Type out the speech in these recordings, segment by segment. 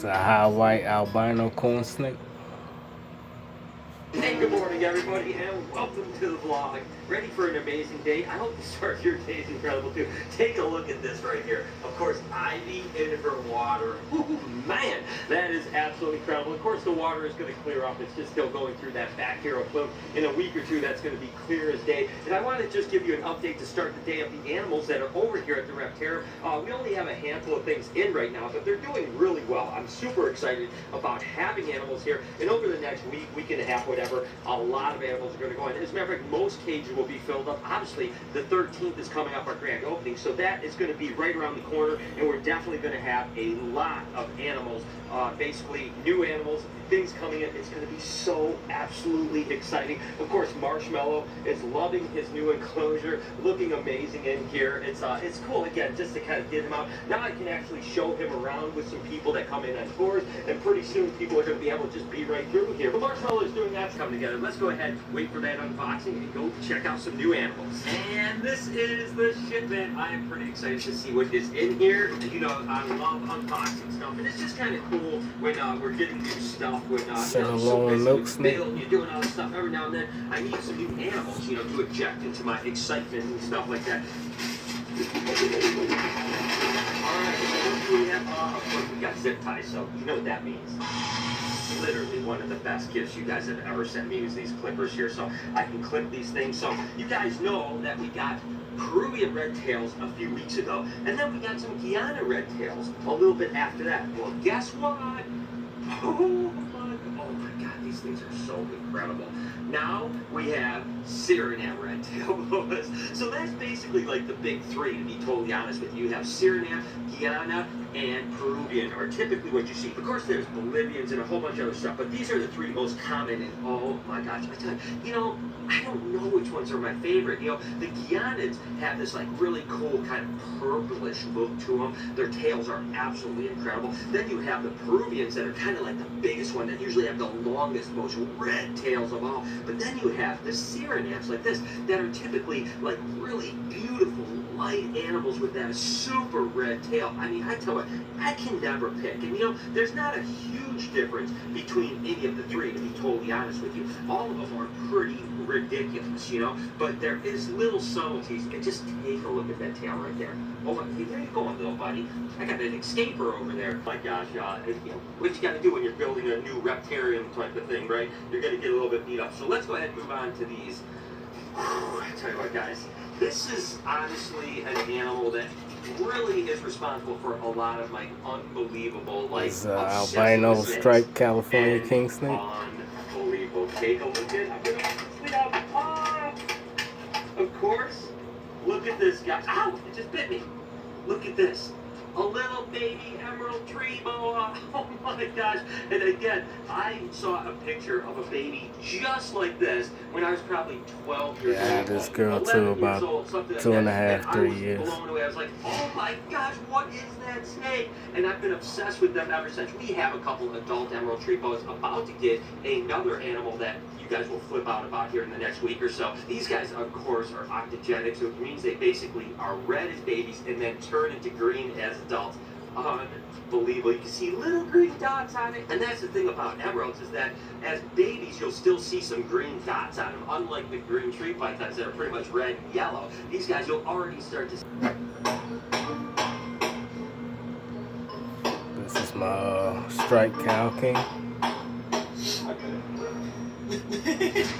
It's a high white albino cornsnake. Hey, good morning, everybody, and welcome to the vlog. Ready for an amazing day? I hope the start of your day is incredible, too. Take a look at this right here. Of course, ivy in her water. Ooh, man, that is absolutely incredible. Of course, the water is going to clear up. It's just still going through that back hero plume. In a week or two, that's going to be clear as day. And I want to just give you an update to start the day of the animals that are over here at the Reptarium. We only have a handful of things in right now, but they're doing really well. I'm super excited about having animals here. And over the next week and a half, whatever, a lot of animals are going to go in. As a matter of fact, most cages will be filled up. Obviously, the 13th is coming up, our grand opening, so that is going to be right around the corner, and we're definitely going to have a lot of animals, basically new animals, things coming in. It's going to be so absolutely exciting. Of course, Marshmallow is loving his new enclosure, looking amazing in here. It's cool, again, just to kind of get him out. Now I can actually show him around with some people that come in on tours, and pretty soon people are going to be able to just be right through here. But Marshmallow is doing that to come together. Let's go ahead, wait for that unboxing, and go check out some new animals. And this is the shipment. I am pretty excited to see what is in here. You know, I love unboxing stuff, and it's just kind of cool when we're getting new stuff. When Sinnaloan, milksnake. You're doing all this stuff every now and then. I need some new animals, you know, to inject into my excitement and stuff like that. Alright, we have, of course, we got zip ties, so you know what that means. Literally one of the best gifts you guys have ever sent me is these clippers here, so I can clip these things. So you guys know that we got Peruvian red tails a few weeks ago, and then we got some Guyana red tails a little bit after that. Well, guess what? Oh my God, these things are so incredible. Now we have Suriname red tail boas. So that's basically like the big three, to be totally honest with you. You have Suriname, Guyana, and Peruvian are typically what you see. Of course, there's Bolivians and a whole bunch of other stuff, but these are the three most common. And oh my gosh, I tell you, you know, I don't know which ones are my favorite. You know, the Guianans have this like really cool kind of purplish look to them. Their tails are absolutely incredible. Then you have the Peruvians that are kind of like the biggest one that usually have the longest, most red tails of all. But then you have the Surinames like this that are typically like really beautiful, light animals with that super red tail. I mean, I tell you, I can never pick. And you know, there's not a huge difference between any of the three, to be totally honest with you. All of them are pretty ridiculous, you know, but there is little subtleties. And just take a look at that tail right there. Oh, hey, there you go, little buddy. I got an escaper over there. Oh my gosh, you know, what you got to do when you're building a new reptarium type of thing, right? You're going to get a little bit beat up. So let's go ahead and move on to these. I tell you what, guys, this is honestly an animal that really is responsible for a lot of my unbelievable, like, albino striped California king snake. Unbelievable. Take a look at of course, look at this guy. Ow! It just bit me. Look at this. A little baby emerald tree boa. Oh my gosh. And again, I saw a picture of a baby just like this when I was probably 12 years old. Yeah, this girl too, about 2.5, 3 years. Blown away. I was like, oh my gosh, what is that snake? And I've been obsessed with them ever since. We have a couple adult emerald tree boas about to get another animal that you guys will flip out about here in the next week or so. These guys, of course, are octogenic, so it means they basically are red as babies and then turn into green as adults. Unbelievable. You can see little green dots on it. And that's the thing about emeralds, is that as babies, you'll still see some green dots on them. Unlike the green tree pythons that are pretty much red and yellow, these guys you'll already start to see. This is my striped cow king.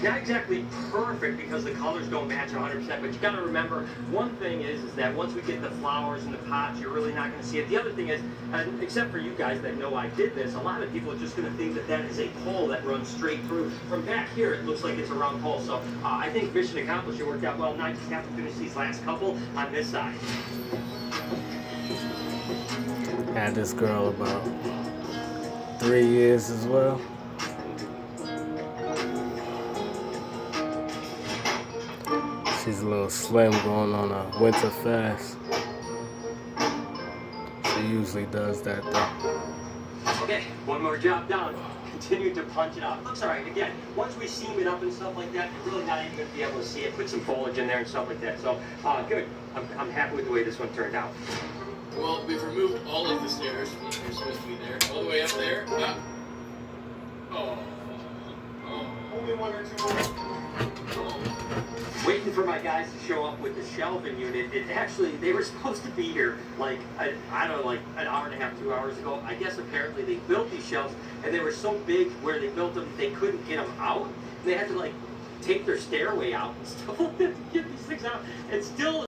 Not exactly perfect because the colors don't match 100%, but you got to remember, one thing is that once we get the flowers in the pots, you're really not going to see it. The other thing is, except for you guys that know I did this, a lot of people are just going to think that that is a pole that runs straight through. From back here, it looks like it's a round pole, so I think mission accomplished. It worked out well. Now I just have to finish these last couple on this side. Had this girl about 3 years as well. She's a little slim, going on a winter fast. She usually does that though. Okay, one more job done. Continue to punch it out. Looks alright. Again, once we seam it up and stuff like that, you're really not even going to be able to see it. Put some foliage in there and stuff like that. So, good. I'm happy with the way this one turned out. Well, we've removed all of the stairs. They're supposed to be there. All the way up there. Ah. Oh. Oh. Only one or two. Oh. Waiting for my guys to show up with the shelving unit. It actually, they were supposed to be here like, I don't know, like an hour and a half, 2 hours ago. I guess apparently they built these shelves and they were so big where they built them, they couldn't get them out. They had to like take their stairway out and stuff like that to get these things out. And still